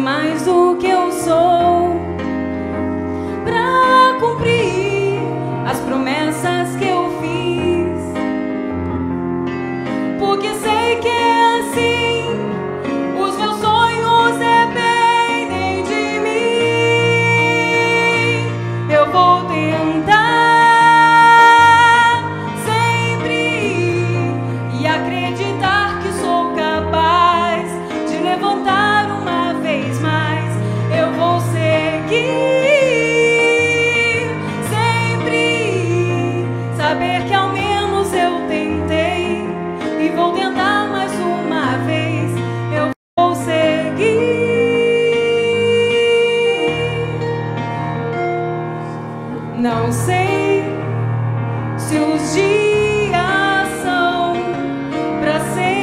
mais do que eu sou, pra cumprir as promessas que eu fiz, porque sei que é assim, os meus sonhos dependem de mim. Eu vou tentar sempre ir e acreditar que sou capaz de levantar uma vez mais. Eu vou seguir sempre ir, saber que ao menos eu tentei e vou tentar mais uma vez. Eu vou seguir. Não sei se os dias são pra sempre.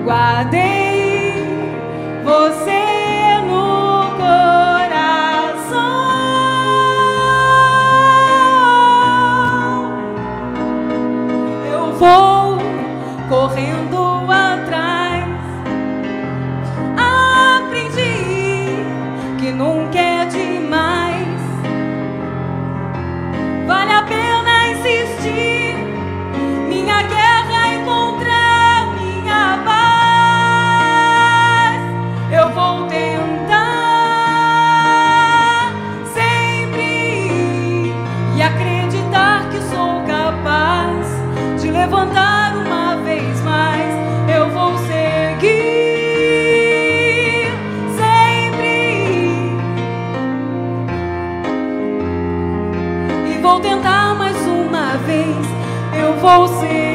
Guardei você no coração. Eu vou correndo atrás. Aprendi que nunca é demais. Vale a pena insistir. Minha guerra é contra minha paz. Eu vou tentar sempre ir e acreditar que sou capaz de levantar uma vez mais. Eu vou seguir sempre ir e vou tentar mais uma vez. Eu vou seguir.